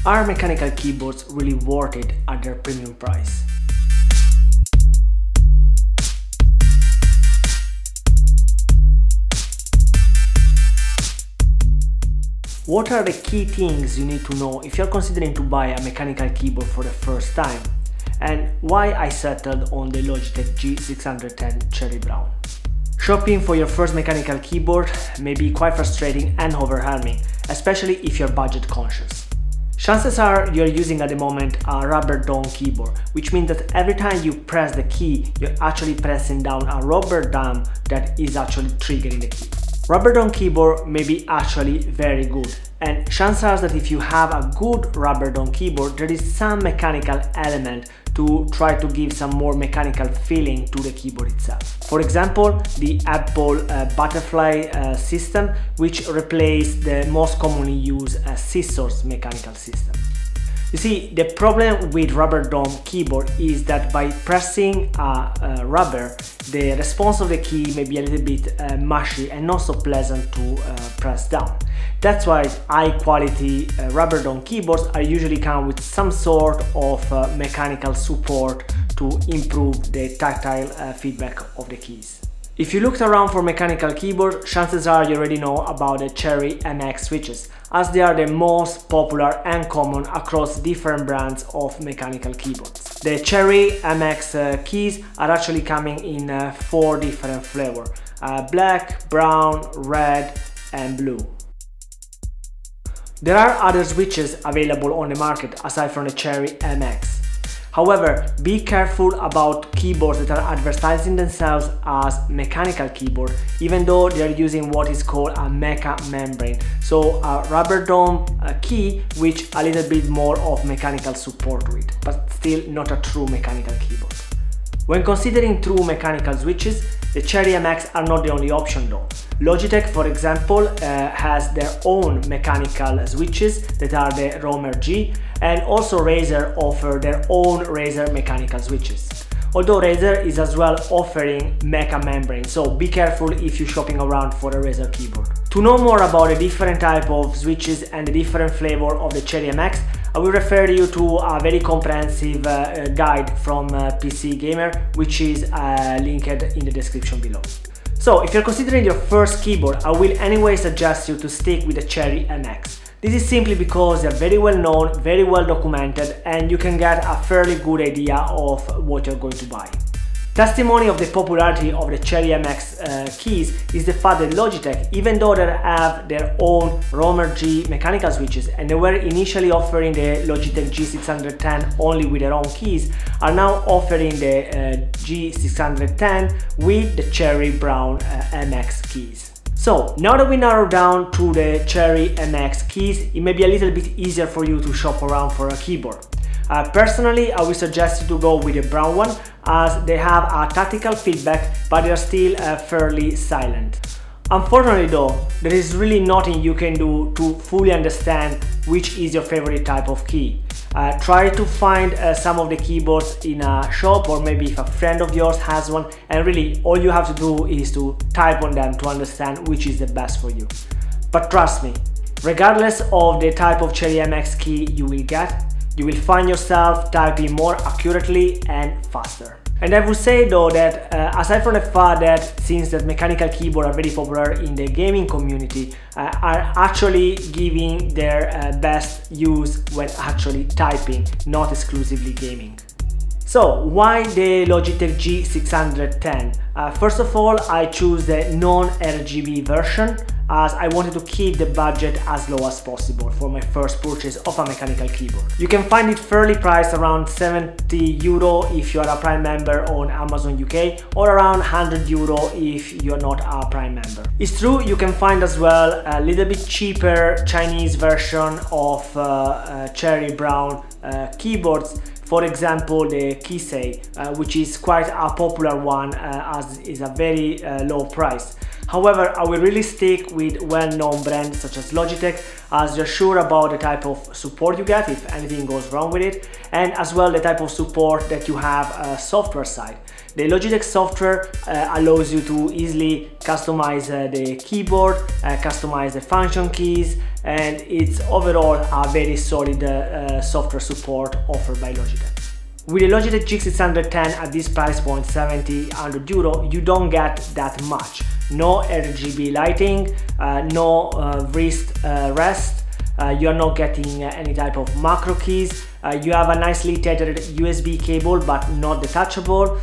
Are mechanical keyboards really worth it at their premium price? What are the key things you need to know if you're considering to buy a mechanical keyboard for the first time? And why I settled on the Logitech G610 Cherry Brown? Shopping for your first mechanical keyboard may be quite frustrating and overwhelming, especially if you're budget conscious. Chances are you're using at the moment a rubber dome keyboard, which means that every time you press the key, you're actually pressing down a rubber dome that is actually triggering the key. Rubber dome keyboard may be actually very good, and chances are that if you have a good rubber dome keyboard, there is some mechanical element to try to give some more mechanical feeling to the keyboard itself. For example, the Apple butterfly system, which replaced the most commonly used scissors mechanical system. You see, the problem with rubber dome keyboard is that by pressing rubber, the response of the key may be a little bit mushy and not so pleasant to press down. That's why high quality rubber dome keyboards are usually come with some sort of mechanical support to improve the tactile feedback of the keys. If you looked around for mechanical keyboard, chances are you already know about the Cherry MX switches, as they are the most popular and common across different brands of mechanical keyboards. The Cherry MX keys are actually coming in 4 different flavors: black, brown, red and blue. There are other switches available on the market aside from the Cherry MX. However, be careful about keyboards that are advertising themselves as mechanical keyboard, even though they are using what is called a mecha-membrane, so a rubber dome key which a little bit more of mechanical support with, but still not a true mechanical keyboard. When considering true mechanical switches, the Cherry MX are not the only option though. Logitech, for example, has their own mechanical switches that are the Roamer G, and also Razer offer their own Razer mechanical switches. Although Razer is as well offering mecha-membrane, so be careful if you're shopping around for a Razer keyboard. To know more about the different type of switches and the different flavor of the Cherry MX, I will refer you to a very comprehensive guide from PC Gamer, which is linked in the description below. So if you're considering your first keyboard, I will anyway suggest you to stick with the Cherry MX. This is simply because they're very well known, very well documented, and you can get a fairly good idea of what you're going to buy. Testimony of the popularity of the Cherry MX keys is the fact that Logitech, even though they have their own Roamer G mechanical switches and they were initially offering the Logitech G610 only with their own keys, are now offering the G610 with the Cherry Brown MX keys. So now that we narrowed down to the Cherry MX keys, it may be a little bit easier for you to shop around for a keyboard. Personally, I would suggest you to go with the brown one, as they have a tactical feedback, but they are still fairly silent. Unfortunately though, there is really nothing you can do to fully understand which is your favorite type of key. Try to find some of the keyboards in a shop, or maybe if a friend of yours has one, and really all you have to do is to type on them to understand which is the best for you. But trust me, regardless of the type of Cherry MX key you will get, you will find yourself typing more accurately and faster. And I would say though that aside from the fact that since that mechanical keyboards are very popular in the gaming community, are actually giving their best use when actually typing, not exclusively gaming. So why the Logitech G610? First of all, I choose the non-RGB version, as I wanted to keep the budget as low as possible for my first purchase of a mechanical keyboard. You can find it fairly priced around €70 if you are a Prime member on Amazon UK, or around €100 if you're not a Prime member. It's true you can find as well a little bit cheaper Chinese version of Cherry Brown keyboards. For example, the Kisei, which is quite a popular one as is a very low price. However, I will really stick with well-known brands such as Logitech, as you're sure about the type of support you get if anything goes wrong with it, and as well the type of support that you have software side. The Logitech software allows you to easily customize the keyboard, customize the function keys, and it's overall a very solid software support offered by Logitech. With the Logitech G610 at this price point, 70-100 euro, you don't get that much. No RGB lighting, no wrist rest, you are not getting any type of macro keys, you have a nicely tethered USB cable but not detachable.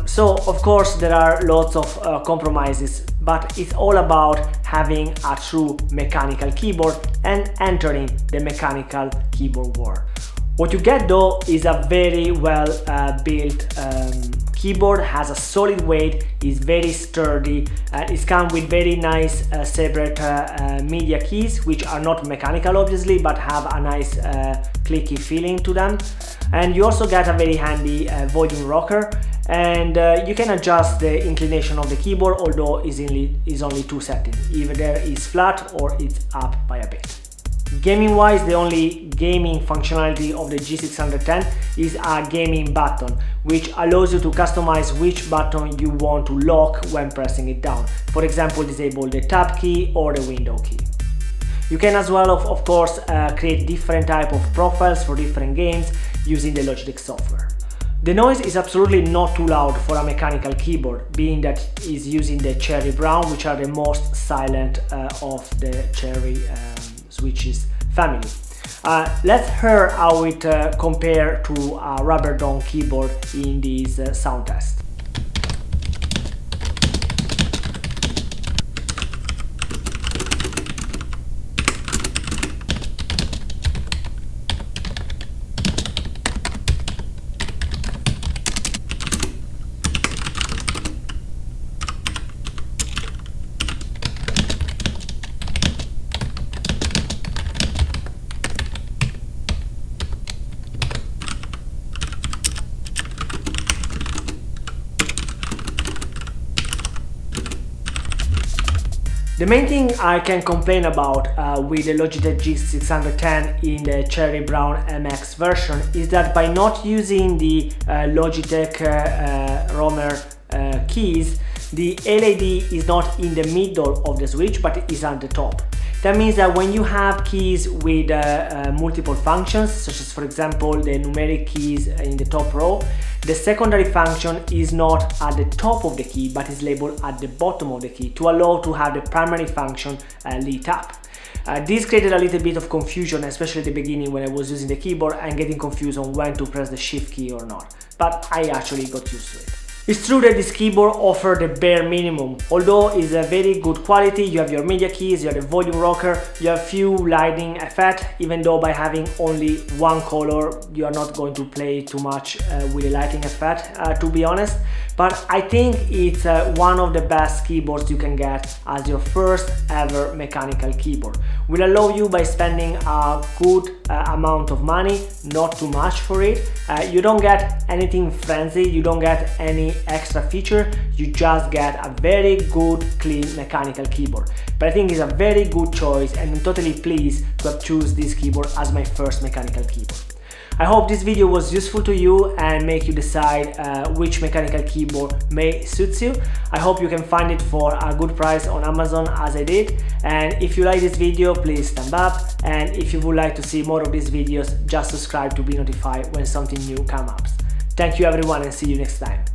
So of course there are lots of compromises, but it's all about having a true mechanical keyboard and entering the mechanical keyboard world. What you get though is a very well built keyboard, has a solid weight, is very sturdy, it comes with very nice separate media keys, which are not mechanical obviously, but have a nice clicky feeling to them. And you also get a very handy volume rocker, and you can adjust the inclination of the keyboard, although is only two settings, either there is flat or it's up by a bit. Gaming wise, the only gaming functionality of the G610 is a gaming button, which allows you to customize which button you want to lock when pressing it down. For example, disable the tab key or the window key. You can as well of course create different type of profiles for different games using the Logitech software. The noise is absolutely not too loud for a mechanical keyboard, being that it is using the Cherry Brown, which are the most silent of the Cherry switches family. Let's hear how it compares to a rubber dome keyboard in this sound test. The main thing I can complain about with the Logitech G610 in the Cherry Brown MX version is that by not using the Logitech roamer keys, the LED is not in the middle of the switch, but it is at the top. That means that when you have keys with multiple functions, such as for example the numeric keys in the top row, the secondary function is not at the top of the key but is labeled at the bottom of the key to allow to have the primary function lit up. This created a little bit of confusion, especially at the beginning when I was using the keyboard and getting confused on when to press the shift key or not, but I actually got used to it. It's true that this keyboard offers the bare minimum, although it's a very good quality. You have your media keys, you have the volume rocker, you have few lighting effects, even though by having only one color you are not going to play too much with the lighting effect, to be honest. But I think it's one of the best keyboards you can get as your first ever mechanical keyboard. Will allow you by spending a good amount of money, not too much for it. You don't get anything fancy, you don't get any extra feature, you just get a very good clean mechanical keyboard. But I think it's a very good choice and I'm totally pleased to have chosen this keyboard as my first mechanical keyboard. I hope this video was useful to you and make you decide which mechanical keyboard may suit you. I hope you can find it for a good price on Amazon as I did. And if you like this video, please thumb up. And if you would like to see more of these videos, just subscribe to be notified when something new comes up. Thank you everyone and see you next time.